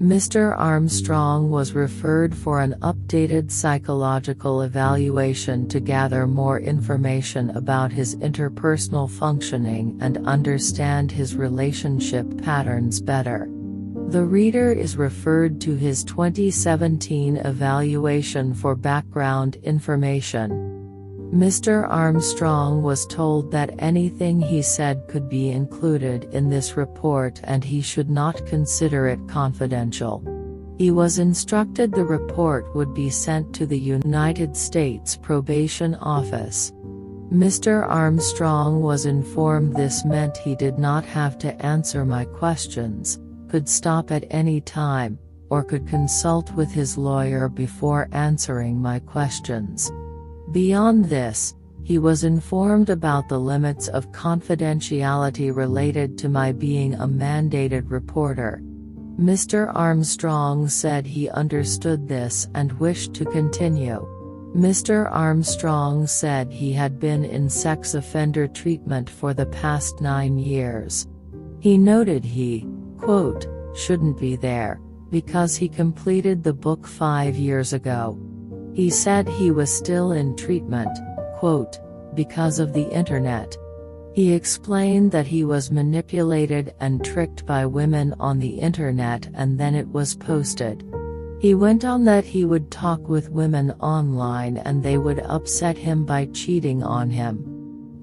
Mr. Armstrong was referred for an updated psychological evaluation to gather more information about his interpersonal functioning and understand his relationship patterns better. The reader is referred to his 2017 evaluation for background information. Mr. Armstrong was told that anything he said could be included in this report and he should not consider it confidential. He was instructed the report would be sent to the United States Probation Office. Mr. Armstrong was informed this meant he did not have to answer my questions, could stop at any time, or could consult with his lawyer before answering my questions. Beyond this, he was informed about the limits of confidentiality related to my being a mandated reporter. Mr. Armstrong said he understood this and wished to continue. Mr. Armstrong said he had been in sex offender treatment for the past 9 years. He noted he, quote, shouldn't be there, because he completed the book 5 years ago. He said he was still in treatment, quote, because of the internet. He explained that he was manipulated and tricked by women on the internet and then it was posted. He went on that he would talk with women online and they would upset him by cheating on him.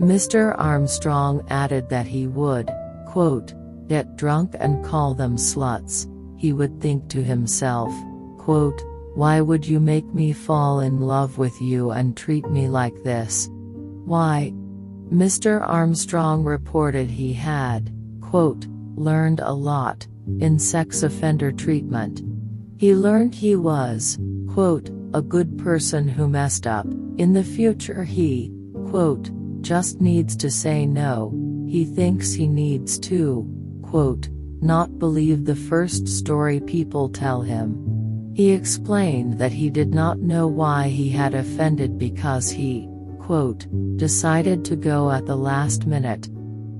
Mr. Armstrong added that he would, quote, get drunk and call them sluts. He would think to himself, quote, why would you make me fall in love with you and treat me like this? Why? Mr. Armstrong reported he had, quote, learned a lot in sex offender treatment. He learned he was, quote, a good person who messed up. In the future he, quote, just needs to say no. He thinks he needs to, quote, not believe the first story people tell him. He explained that he did not know why he had offended because he, quote, decided to go at the last minute.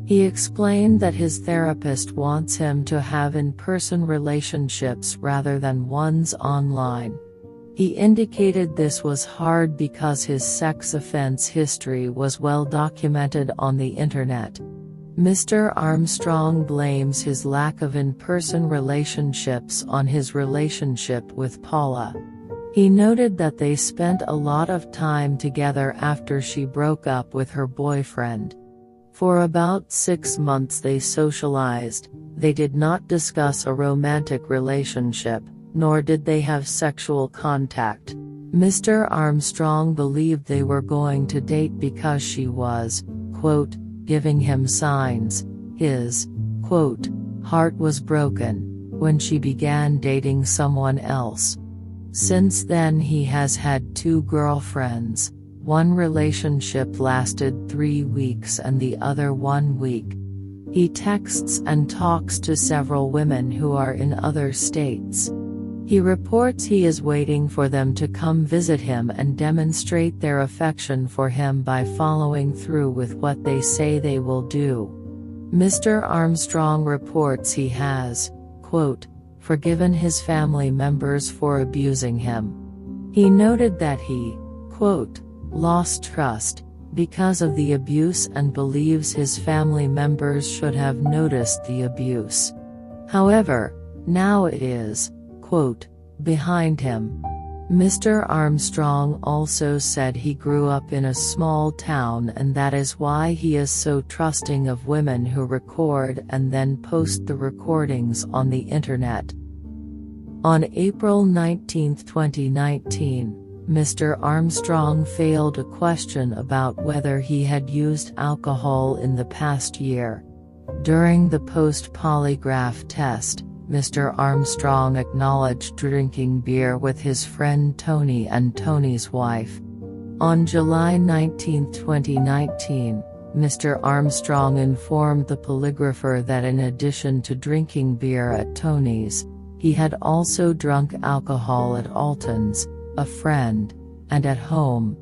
He explained that his therapist wants him to have in-person relationships rather than ones online. He indicated this was hard because his sex offense history was well documented on the internet. Mr. Armstrong blames his lack of in-person relationships on his relationship with Paula. He noted that they spent a lot of time together after she broke up with her boyfriend. For about 6 months they socialized. They did not discuss a romantic relationship, nor did they have sexual contact. Mr. Armstrong believed they were going to date because she was, quote, giving him signs. His, quote, heart was broken when she began dating someone else. Since then he has had 2 girlfriends. One relationship lasted 3 weeks and the other 1 week. He texts and talks to several women who are in other states. He reports he is waiting for them to come visit him and demonstrate their affection for him by following through with what they say they will do. Mr. Armstrong reports he has, quote, forgiven his family members for abusing him. He noted that he, quote, lost trust because of the abuse and believes his family members should have noticed the abuse. However, now it is, quote, behind him. Mr. Armstrong also said he grew up in a small town and that is why he is so trusting of women who record and then post the recordings on the internet. On April 19, 2019, Mr. Armstrong failed a question about whether he had used alcohol in the past year. During the post-polygraph test, Mr. Armstrong acknowledged drinking beer with his friend Tony and Tony's wife. On July 19, 2019, Mr. Armstrong informed the polygrapher that in addition to drinking beer at Tony's, he had also drunk alcohol at Alton's, a friend, and at home.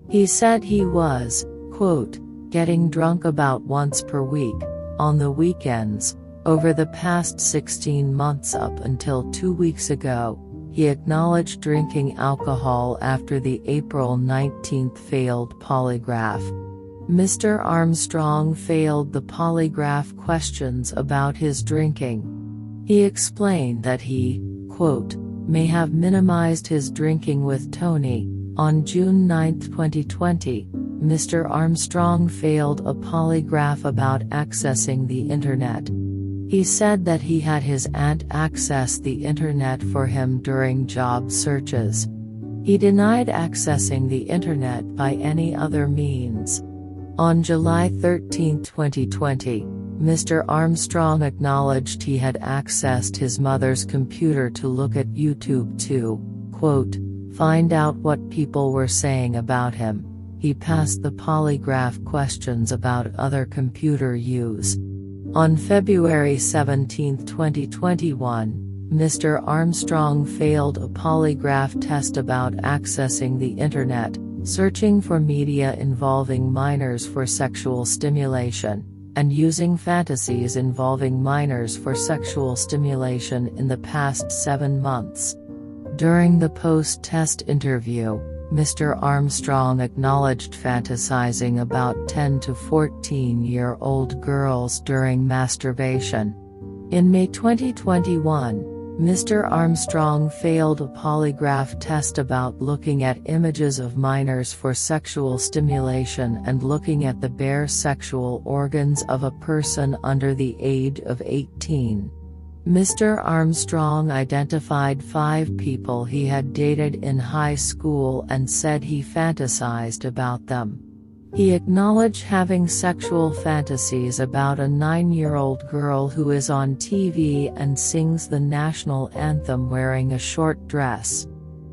He said he was, quote, getting drunk about once per week, on the weekends, over the past 16 months up until 2 weeks ago. He acknowledged drinking alcohol after the April 19 failed polygraph. Mr. Armstrong failed the polygraph questions about his drinking. He explained that he, quote, may have minimized his drinking with Tony. On June 9, 2020, Mr. Armstrong failed a polygraph about accessing the Internet. He said that he had his aunt access the Internet for him during job searches. He denied accessing the Internet by any other means. On July 13, 2020, Mr. Armstrong acknowledged he had accessed his mother's computer to look at YouTube to, quote, find out what people were saying about him. He passed the polygraph questions about other computer use. On February 17, 2021, Mr. Armstrong failed a polygraph test about accessing the Internet, searching for media involving minors for sexual stimulation, and using fantasies involving minors for sexual stimulation in the past 7 months. During the post-test interview, Mr. Armstrong acknowledged fantasizing about 10 to 14-year-old girls during masturbation. In May 2021, Mr. Armstrong failed a polygraph test about looking at images of minors for sexual stimulation and looking at the bare sexual organs of a person under the age of 18. Mr. Armstrong identified 5 people he had dated in high school and said he fantasized about them. He acknowledged having sexual fantasies about a 9-year-old girl who is on TV and sings the national anthem wearing a short dress.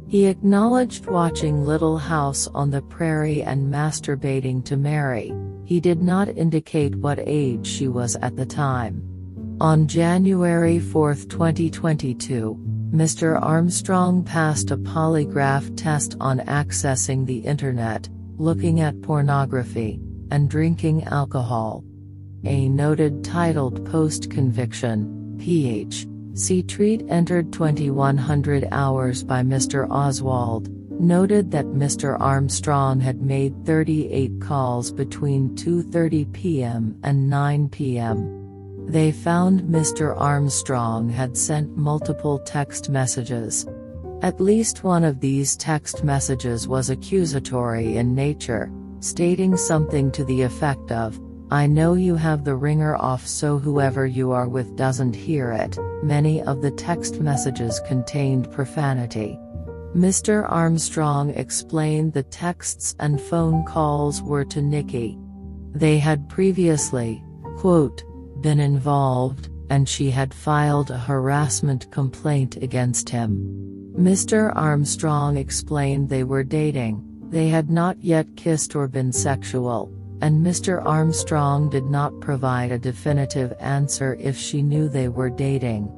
He acknowledged watching Little House on the Prairie and masturbating to Mary. He did not indicate what age she was at the time. On January 4, 2022, Mr. Armstrong passed a polygraph test on accessing the Internet, looking at pornography, and drinking alcohol. A noted titled post-conviction, Ph.C. treat entered 2100 hours by Mr. Oswald, noted that Mr. Armstrong had made 38 calls between 2:30 p.m. and 9 p.m. They found Mr. Armstrong had sent multiple text messages. At least one of these text messages was accusatory in nature, stating something to the effect of, I know you have the ringer off so whoever you are with doesn't hear it. Many of the text messages contained profanity. Mr. Armstrong explained the texts and phone calls were to Nikki. They had previously, quote, been involved, and she had filed a harassment complaint against him. Mr. Armstrong explained they were dating, they had not yet kissed or been sexual, and Mr. Armstrong did not provide a definitive answer if she knew they were dating.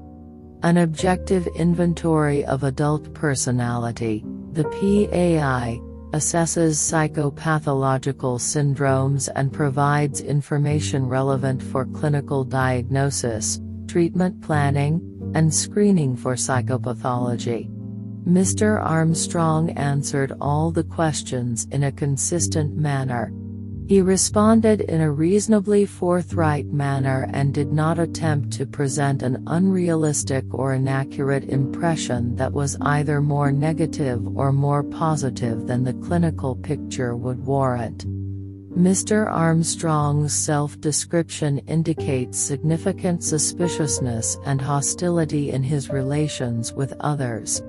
An objective inventory of adult personality, the PAI, assesses psychopathological syndromes and provides information relevant for clinical diagnosis, treatment planning, and screening for psychopathology. Mr. Armstrong answered all the questions in a consistent manner. He responded in a reasonably forthright manner and did not attempt to present an unrealistic or inaccurate impression that was either more negative or more positive than the clinical picture would warrant. Mr. Armstrong's self-description indicates significant suspiciousness and hostility in his relations with others.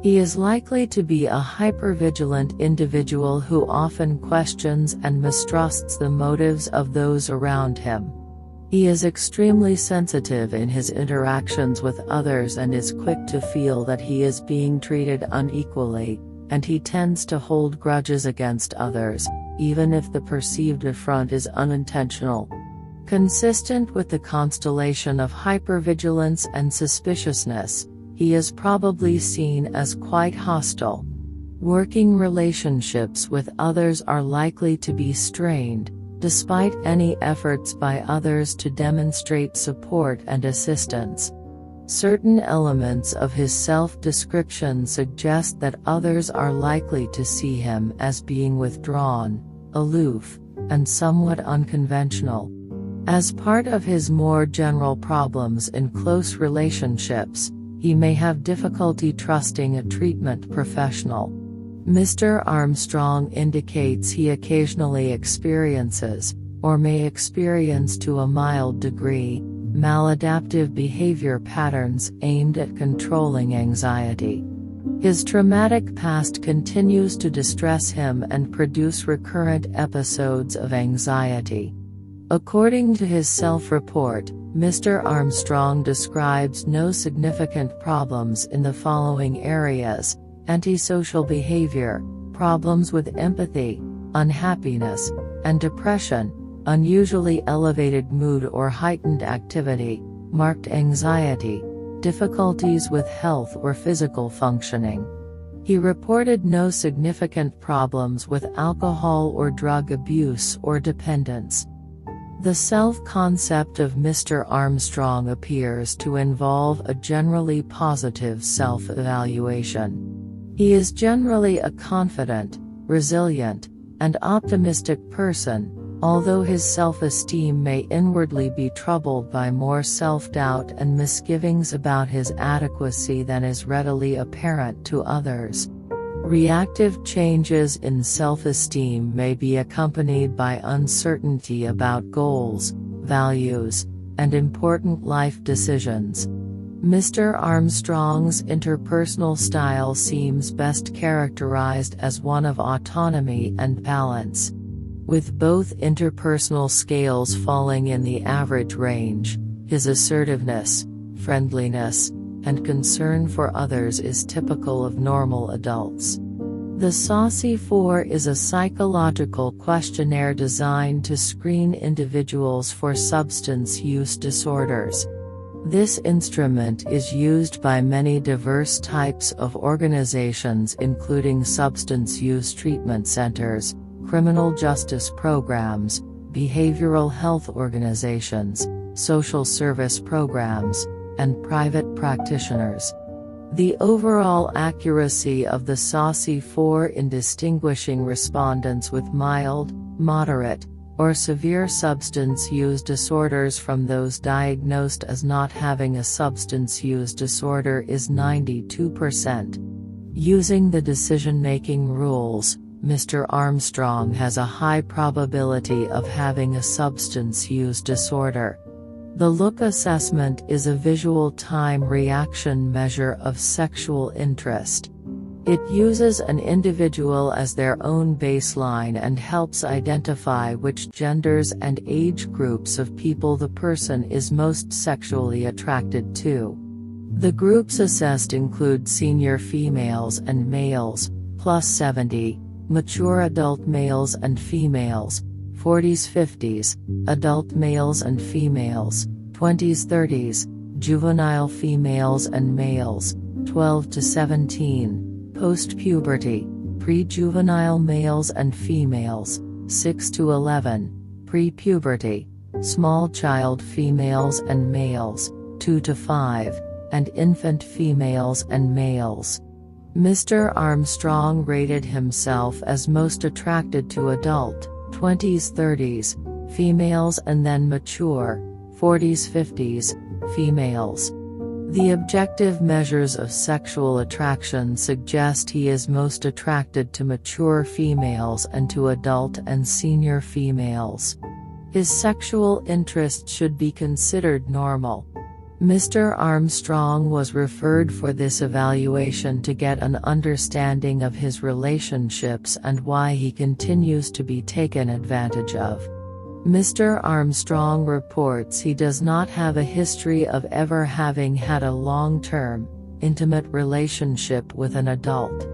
He is likely to be a hypervigilant individual who often questions and mistrusts the motives of those around him. He is extremely sensitive in his interactions with others and is quick to feel that he is being treated unequally, and he tends to hold grudges against others, even if the perceived affront is unintentional. Consistent with the constellation of hypervigilance and suspiciousness, he is probably seen as quite hostile. Working relationships with others are likely to be strained, despite any efforts by others to demonstrate support and assistance. Certain elements of his self-description suggest that others are likely to see him as being withdrawn, aloof, and somewhat unconventional. As part of his more general problems in close relationships, he may have difficulty trusting a treatment professional. Mr. Armstrong indicates he occasionally experiences, or may experience to a mild degree, maladaptive behavior patterns aimed at controlling anxiety. His traumatic past continues to distress him and produce recurrent episodes of anxiety. According to his self-report, Mr. Armstrong describes no significant problems in the following areas: antisocial behavior, problems with empathy, unhappiness, and depression, unusually elevated mood or heightened activity, marked anxiety, difficulties with health or physical functioning. He reported no significant problems with alcohol or drug abuse or dependence. The self-concept of Mr. Armstrong appears to involve a generally positive self-evaluation. He is generally a confident, resilient, and optimistic person, although his self-esteem may inwardly be troubled by more self-doubt and misgivings about his adequacy than is readily apparent to others. Reactive changes in self-esteem may be accompanied by uncertainty about goals, values, and important life decisions. Mr. Armstrong's interpersonal style seems best characterized as one of autonomy and balance. With both interpersonal scales falling in the average range, his assertiveness, friendliness, and concern for others is typical of normal adults. The Saucy 4 is a psychological questionnaire designed to screen individuals for substance use disorders. This instrument is used by many diverse types of organizations, including substance use treatment centers, criminal justice programs, behavioral health organizations, social service programs, and private practitioners. The overall accuracy of the Saucy 4 in distinguishing respondents with mild, moderate, or severe substance use disorders from those diagnosed as not having a substance use disorder is 92%. Using the decision-making rules, Mr. Armstrong has a high probability of having a substance use disorder. The look assessment is a visual time reaction measure of sexual interest. It uses an individual as their own baseline and helps identify which genders and age groups of people the person is most sexually attracted to. The groups assessed include senior females and males, plus 70, mature adult males and females, 40s-50s, adult males and females, 20s-30s, juvenile females and males, 12 to 17, post-puberty, pre-juvenile males and females, 6 to 11, pre-puberty, small child females and males, 2 to 5, and infant females and males. Mr. Armstrong rated himself as most attracted to adult, 20s-30s, females and then mature, 40s-50s, females. The objective measures of sexual attraction suggest he is most attracted to mature females and to adult and senior females. His sexual interest should be considered normal. Mr. Armstrong was referred for this evaluation to get an understanding of his relationships and why he continues to be taken advantage of. Mr. Armstrong reports he does not have a history of ever having had a long-term, intimate relationship with an adult.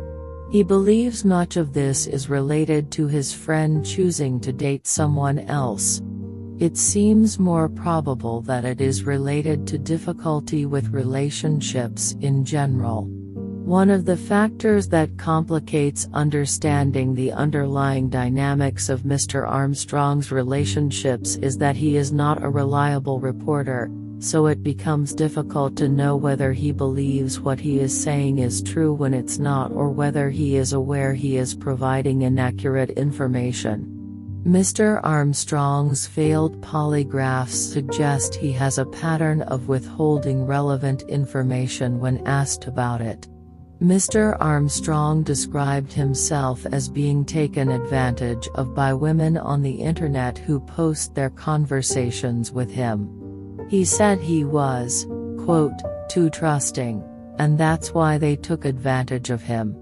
He believes much of this is related to his friend choosing to date someone else. It seems more probable that it is related to difficulty with relationships in general. One of the factors that complicates understanding the underlying dynamics of Mr. Armstrong's relationships is that he is not a reliable reporter, so it becomes difficult to know whether he believes what he is saying is true when it's not, or whether he is aware he is providing inaccurate information. Mr. Armstrong's failed polygraphs suggest he has a pattern of withholding relevant information when asked about it. Mr. Armstrong described himself as being taken advantage of by women on the internet who post their conversations with him. He said he was, quote, too trusting, and that's why they took advantage of him.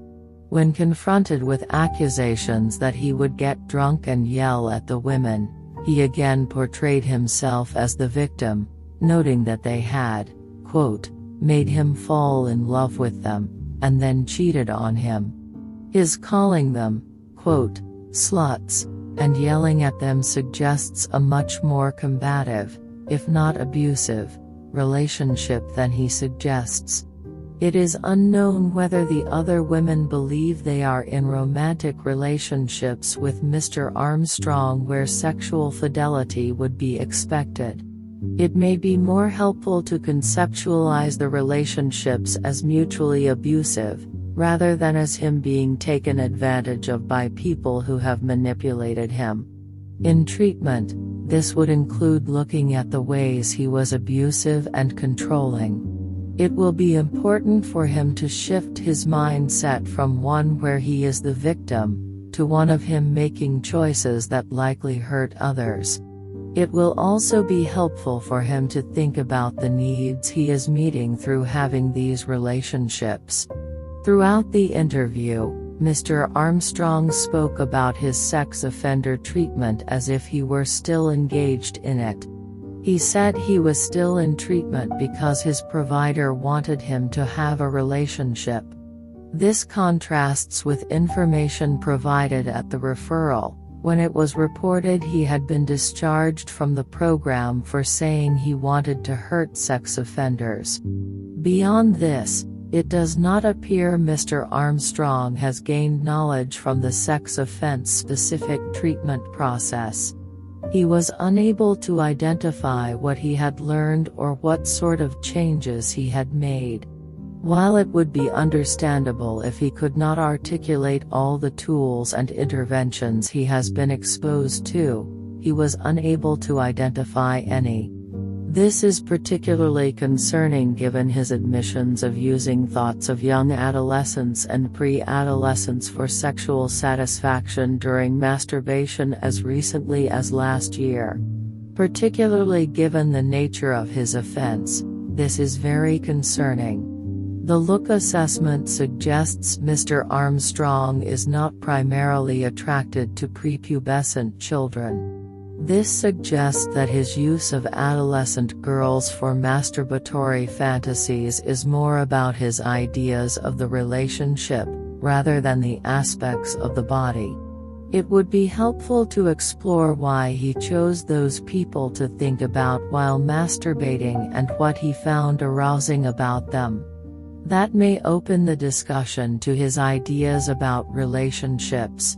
When confronted with accusations that he would get drunk and yell at the women, he again portrayed himself as the victim, noting that they had, quote, made him fall in love with them, and then cheated on him. His calling them, quote, sluts, and yelling at them suggests a much more combative, if not abusive, relationship than he suggests. It is unknown whether the other women believe they are in romantic relationships with Mr. Armstrong where sexual fidelity would be expected. It may be more helpful to conceptualize the relationships as mutually abusive, rather than as him being taken advantage of by people who have manipulated him. In treatment, this would include looking at the ways he was abusive and controlling. It will be important for him to shift his mindset from one where he is the victim, to one of him making choices that likely hurt others. It will also be helpful for him to think about the needs he is meeting through having these relationships. Throughout the interview, Mr. Armstrong spoke about his sex offender treatment as if he were still engaged in it. He said he was still in treatment because his provider wanted him to have a relationship. This contrasts with information provided at the referral, when it was reported he had been discharged from the program for saying he wanted to hurt sex offenders. Beyond this, it does not appear Mr. Armstrong has gained knowledge from the sex offense-specific treatment process. He was unable to identify what he had learned or what sort of changes he had made. While it would be understandable if he could not articulate all the tools and interventions he has been exposed to, he was unable to identify any. This is particularly concerning given his admissions of using thoughts of young adolescents and pre-adolescents for sexual satisfaction during masturbation as recently as last year. Particularly given the nature of his offense, this is very concerning. The look assessment suggests Mr. Armstrong is not primarily attracted to prepubescent children. This suggests that his use of adolescent girls for masturbatory fantasies is more about his ideas of the relationship, rather than the aspects of the body. It would be helpful to explore why he chose those people to think about while masturbating and what he found arousing about them. That may open the discussion to his ideas about relationships.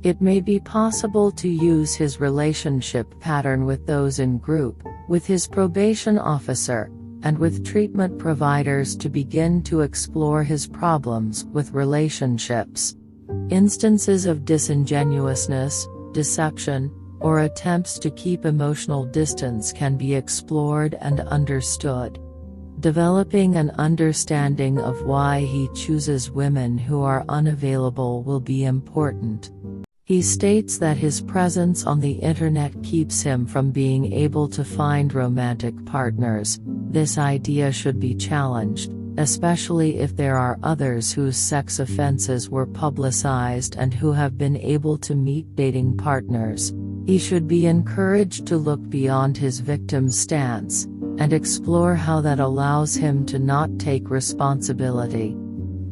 It may be possible to use his relationship pattern with those in group, with his probation officer, and with treatment providers to begin to explore his problems with relationships. Instances of disingenuousness, deception, or attempts to keep emotional distance can be explored and understood. Developing an understanding of why he chooses women who are unavailable will be important. He states that his presence on the internet keeps him from being able to find romantic partners. This idea should be challenged, especially if there are others whose sex offenses were publicized and who have been able to meet dating partners. He should be encouraged to look beyond his victim stance, and explore how that allows him to not take responsibility.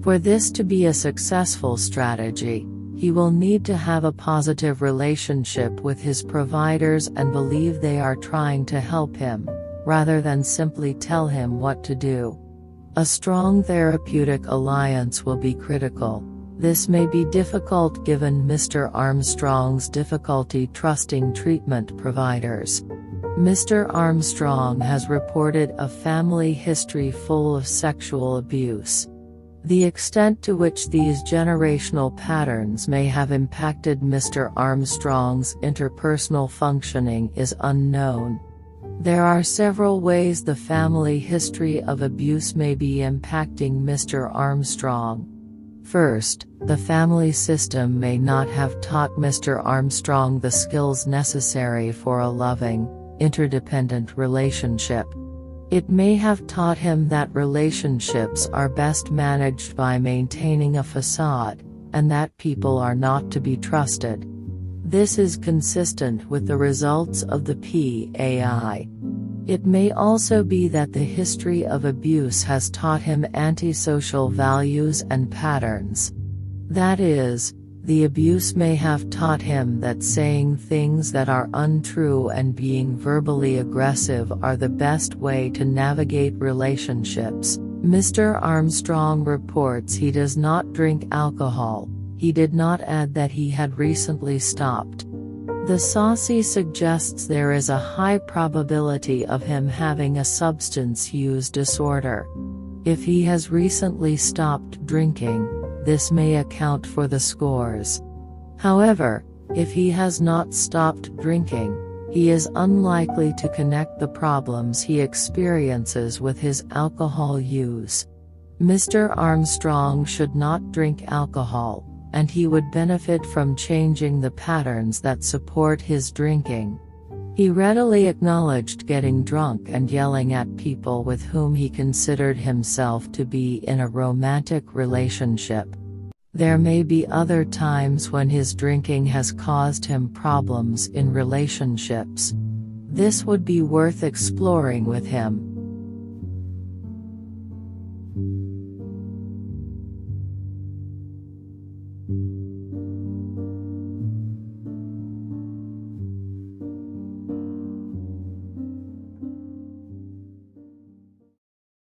For this to be a successful strategy, he will need to have a positive relationship with his providers and believe they are trying to help him, rather than simply tell him what to do. A strong therapeutic alliance will be critical. This may be difficult given Mr. Armstrong's difficulty trusting treatment providers. Mr. Armstrong has reported a family history full of sexual abuse. The extent to which these generational patterns may have impacted Mr. Armstrong's interpersonal functioning is unknown. There are several ways the family history of abuse may be impacting Mr. Armstrong. First, the family system may not have taught Mr. Armstrong the skills necessary for a loving, interdependent relationship. It may have taught him that relationships are best managed by maintaining a facade, and that people are not to be trusted. This is consistent with the results of the PAI. It may also be that the history of abuse has taught him antisocial values and patterns. That is, the abuse may have taught him that saying things that are untrue and being verbally aggressive are the best way to navigate relationships. Mr. Armstrong reports he does not drink alcohol. He did not add that he had recently stopped. The saucy suggests there is a high probability of him having a substance use disorder. If he has recently stopped drinking, this may account for the scores. However, if he has not stopped drinking, he is unlikely to connect the problems he experiences with his alcohol use. Mr. Armstrong should not drink alcohol, and he would benefit from changing the patterns that support his drinking. He readily acknowledged getting drunk and yelling at people with whom he considered himself to be in a romantic relationship. There may be other times when his drinking has caused him problems in relationships. This would be worth exploring with him.